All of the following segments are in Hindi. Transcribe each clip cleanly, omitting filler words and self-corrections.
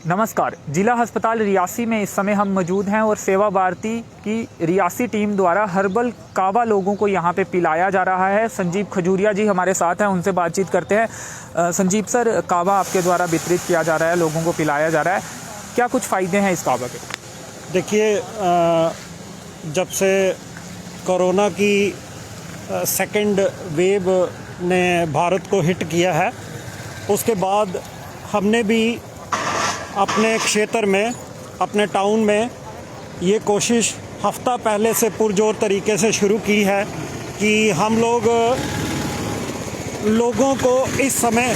नमस्कार। जिला अस्पताल रियासी में इस समय हम मौजूद हैं और सेवा भारती की रियासी टीम द्वारा हर्बल कावा लोगों को यहाँ पे पिलाया जा रहा है। संजीव खजूरिया जी हमारे साथ हैं, उनसे बातचीत करते हैं। संजीव सर, कावा आपके द्वारा वितरित किया जा रहा है, लोगों को पिलाया जा रहा है, क्या कुछ फ़ायदे हैं इस कावा के? देखिए, जब से कोरोना की सेकंड वेव ने भारत को हिट किया है, उसके बाद हमने भी अपने क्षेत्र में, अपने टाउन में ये कोशिश हफ्ता पहले से पुरजोर तरीके से शुरू की है कि हम लोगों को इस समय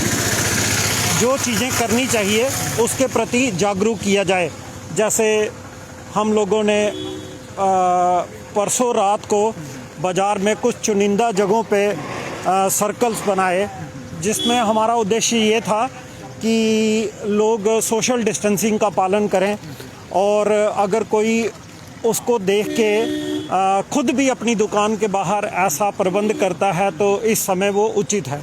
जो चीज़ें करनी चाहिए उसके प्रति जागरूक किया जाए। जैसे हम लोगों ने परसों रात को बाज़ार में कुछ चुनिंदा जगहों पे सर्कल्स बनाए, जिसमें हमारा उद्देश्य ये था कि लोग सोशल डिस्टेंसिंग का पालन करें और अगर कोई उसको देख के खुद भी अपनी दुकान के बाहर ऐसा प्रबंध करता है तो इस समय वो उचित है।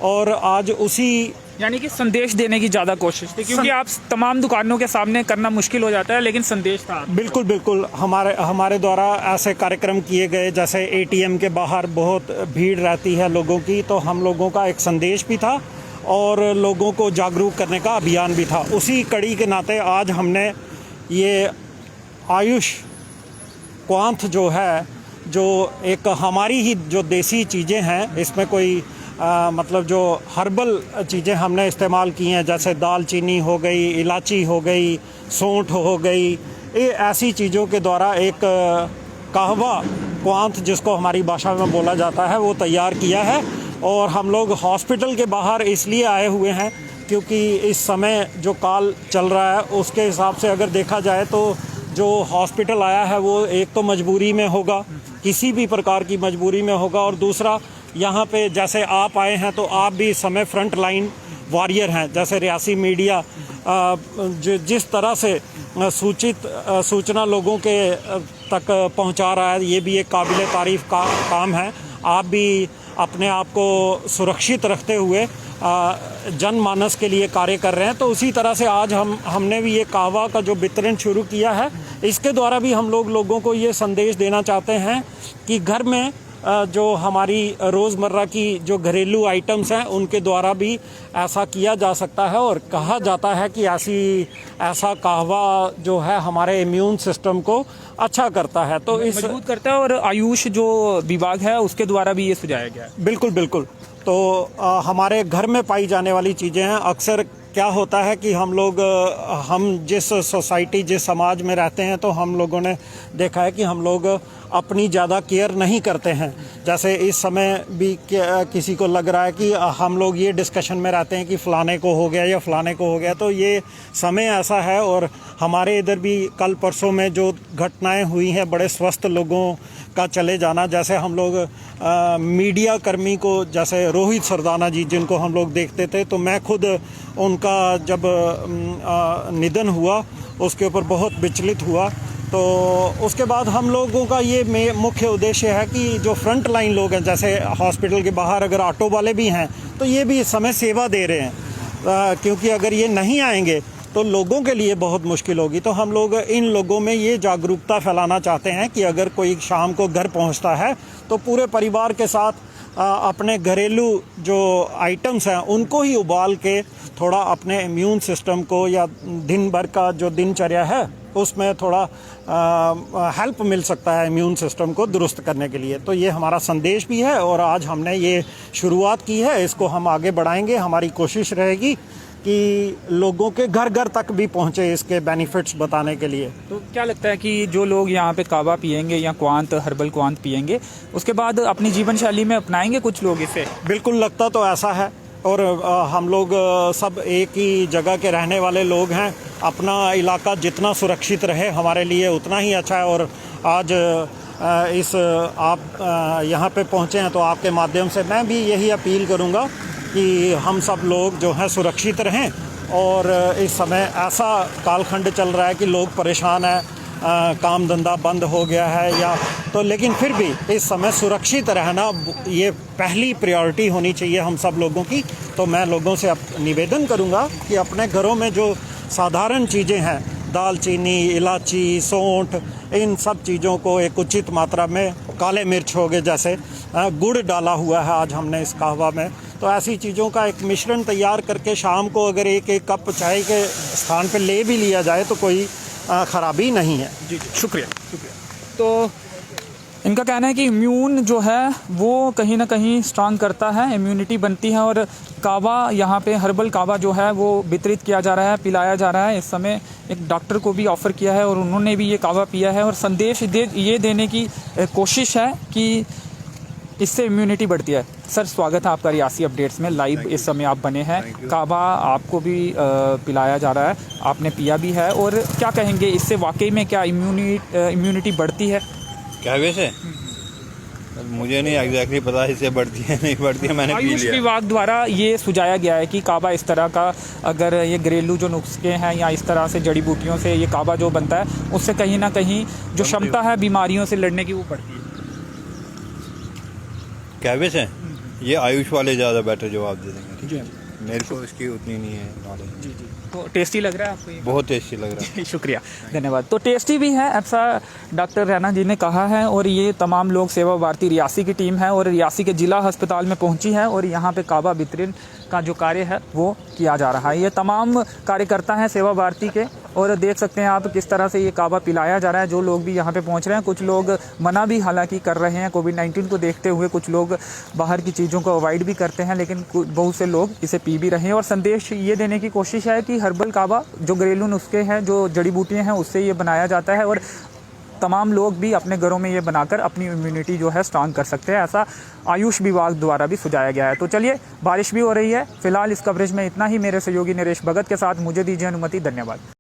और आज उसी यानी कि संदेश देने की ज़्यादा कोशिश थी, क्योंकि आप तमाम दुकानों के सामने करना मुश्किल हो जाता है, लेकिन संदेश था। बिल्कुल बिल्कुल, हमारे द्वारा ऐसे कार्यक्रम किए गए। जैसे एटीएम के बाहर बहुत भीड़ रहती है लोगों की, तो हम लोगों का एक संदेश भी था और लोगों को जागरूक करने का अभियान भी था। उसी कड़ी के नाते आज हमने ये आयुष क्वांथ जो है, जो एक हमारी ही जो देसी चीज़ें हैं, इसमें कोई मतलब जो हर्बल चीज़ें हमने इस्तेमाल की हैं, जैसे दालचीनी हो गई, इलायची हो गई, सौंठ हो गई, ये ऐसी चीज़ों के द्वारा एक कहवा क्वांथ, जिसको हमारी भाषा में बोला जाता है, वो तैयार किया है। और हम लोग हॉस्पिटल के बाहर इसलिए आए हुए हैं क्योंकि इस समय जो काल चल रहा है उसके हिसाब से अगर देखा जाए तो जो हॉस्पिटल आया है वो एक तो मजबूरी में होगा, किसी भी प्रकार की मजबूरी में होगा, और दूसरा यहाँ पे जैसे आप आए हैं तो आप भी इस समय फ्रंट लाइन वॉरियर हैं। जैसे रियासी मीडिया जिस तरह से सूचना लोगों के तक पहुँचा रहा है, ये भी एक काबिल तारीफ़ का काम है। आप भी अपने आप को सुरक्षित रखते हुए जनमानस के लिए कार्य कर रहे हैं। तो उसी तरह से आज हमने भी ये कहवा का जो वितरण शुरू किया है, इसके द्वारा भी हम लोगों को ये संदेश देना चाहते हैं कि घर में जो हमारी रोज़मर्रा की जो घरेलू आइटम्स हैं उनके द्वारा भी ऐसा किया जा सकता है। और कहा जाता है कि ऐसा कहवा जो है हमारे इम्यून सिस्टम को अच्छा करता है, तो इस मजबूत करता है। और आयुष जो विभाग है उसके द्वारा भी ये सुझाया गया है। बिल्कुल बिल्कुल। तो हमारे घर में पाई जाने वाली चीज़ें हैं। अक्सर क्या होता है कि हम जिस सोसाइटी, जिस समाज में रहते हैं, तो हम लोगों ने देखा है कि हम लोग अपनी ज़्यादा केयर नहीं करते हैं। जैसे इस समय भी किसी को लग रहा है कि हम लोग ये डिस्कशन में रहते हैं कि फ़लाने को हो गया या फ़लाने को हो गया, तो ये समय ऐसा है। और हमारे इधर भी कल परसों में जो घटनाएं हुई हैं, बड़े स्वस्थ लोगों का चले जाना, जैसे हम लोग मीडिया कर्मी को, जैसे रोहित सरदाना जी जिनको हम लोग देखते थे, तो मैं खुद उनका जब निधन हुआ उसके ऊपर बहुत विचलित हुआ। तो उसके बाद हम लोगों का ये मुख्य उद्देश्य है कि जो फ्रंट लाइन लोग हैं, जैसे हॉस्पिटल के बाहर अगर ऑटो वाले भी हैं, तो ये भी इस समय सेवा दे रहे हैं, क्योंकि अगर ये नहीं आएंगे तो लोगों के लिए बहुत मुश्किल होगी। तो हम लोग इन लोगों में ये जागरूकता फैलाना चाहते हैं कि अगर कोई शाम को घर पहुंचता है तो पूरे परिवार के साथ अपने घरेलू जो आइटम्स हैं उनको ही उबाल के थोड़ा अपने इम्यून सिस्टम को, या दिन भर का जो दिनचर्या है उसमें थोड़ा हेल्प मिल सकता है इम्यून सिस्टम को दुरुस्त करने के लिए। तो ये हमारा संदेश भी है और आज हमने ये शुरुआत की है, इसको हम आगे बढ़ाएंगे। हमारी कोशिश रहेगी कि लोगों के घर घर तक भी पहुंचे इसके बेनिफिट्स बताने के लिए। तो क्या लगता है कि जो लोग यहाँ पे कावा पिएंगे या क्वांत, हर्बल क्वांत पिएंगे, उसके बाद अपनी जीवन शैली में अपनाएंगे कुछ लोग इसे? बिल्कुल, लगता तो ऐसा है। और हम लोग सब एक ही जगह के रहने वाले लोग हैं। अपना इलाका जितना सुरक्षित रहे हमारे लिए उतना ही अच्छा है। और आज आप यहाँ पे पहुँचे हैं तो आपके माध्यम से मैं भी यही अपील करूँगा कि हम सब लोग जो हैं सुरक्षित रहें। और इस समय ऐसा कालखंड चल रहा है कि लोग परेशान हैं, काम धंधा बंद हो गया है या तो, लेकिन फिर भी इस समय सुरक्षित रहना ये पहली प्रायोरिटी होनी चाहिए हम सब लोगों की। तो मैं लोगों से निवेदन करूंगा कि अपने घरों में जो साधारण चीज़ें हैं, दालचीनी, इलायची, सौंठ, इन सब चीज़ों को एक उचित मात्रा में, काले मिर्च हो गए जैसे, गुड़ डाला हुआ है आज हमने इस कहवा में, तो ऐसी चीज़ों का एक मिश्रण तैयार करके शाम को अगर एक एक कप चाय के स्थान पे ले भी लिया जाए तो कोई ख़राबी नहीं है। जी जी, शुक्रिया शुक्रिया। तो इनका कहना है कि इम्यून जो है वो कहीं ना कहीं स्ट्रांग करता है, इम्यूनिटी बनती है, और कावा यहाँ पे हर्बल कावा जो है वो वितरित किया जा रहा है, पिलाया जा रहा है। इस समय एक डॉक्टर को भी ऑफ़र किया है और उन्होंने भी ये कावा पिया है और संदेश ये देने की कोशिश है कि इससे इम्यूनिटी बढ़ती है। सर, स्वागत है आपका रियासी अपडेट्स में। लाइव इस समय आप बने हैं, कावा आपको भी पिलाया जा रहा है, आपने पिया भी है, और क्या कहेंगे इससे वाकई में क्या इम्यूनिटी बढ़ती है? कहवे से मुझे नहीं एग्जैक्टली पता इससे बढ़ती है नहीं बढ़ती है, मैंने पी आयुष लिया। विभाग द्वारा ये सुझाया गया है कि कावा इस तरह का, अगर ये घरेलू जो नुस्खे हैं या इस तरह से जड़ी बूटियों से ये कावा जो बनता है उससे कहीं ना कहीं जो क्षमता है बीमारियों से लड़ने की वो बढ़ती है। कहवे से ये आयुष वाले ज़्यादा बेटर जवाब दे देंगे। जी मेरे को इसकी उतनी नहीं है नॉलेज। जी जी। तो टेस्टी लग रहा है आपको ये? बहुत टेस्टी लग रहा है। शुक्रिया, धन्यवाद। तो टेस्टी भी है ऐसा डॉक्टर रैना जी ने कहा है, और ये तमाम लोग सेवा भारती रियासी की टीम है और रियासी के जिला अस्पताल में पहुंची है और यहाँ पे कावा वितरण का जो कार्य है वो किया जा रहा है। ये तमाम कार्यकर्ता हैं सेवा भारती के, और देख सकते हैं आप किस तरह से ये कावा पिलाया जा रहा है। जो लोग भी यहाँ पे पहुँच रहे हैं, कुछ लोग मना भी हालांकि कर रहे हैं कोविड-19 को देखते हुए, कुछ लोग बाहर की चीज़ों को अवॉइड भी करते हैं, लेकिन बहुत से लोग इसे पी भी रहे हैं। और संदेश ये देने की कोशिश है कि हर्बल कावा जो घरेलू नुस्खे हैं, जो जड़ी बूटियाँ हैं, उससे ये बनाया जाता है और तमाम लोग भी अपने घरों में ये बनाकर अपनी इम्यूनिटी जो है स्ट्रांग कर सकते हैं, ऐसा आयुष विभाग द्वारा भी सुझाया गया है। तो चलिए, बारिश भी हो रही है। फिलहाल इस कवरेज में इतना ही। मेरे सहयोगी नरेश भगत के साथ मुझे दीजिए अनुमति। धन्यवाद।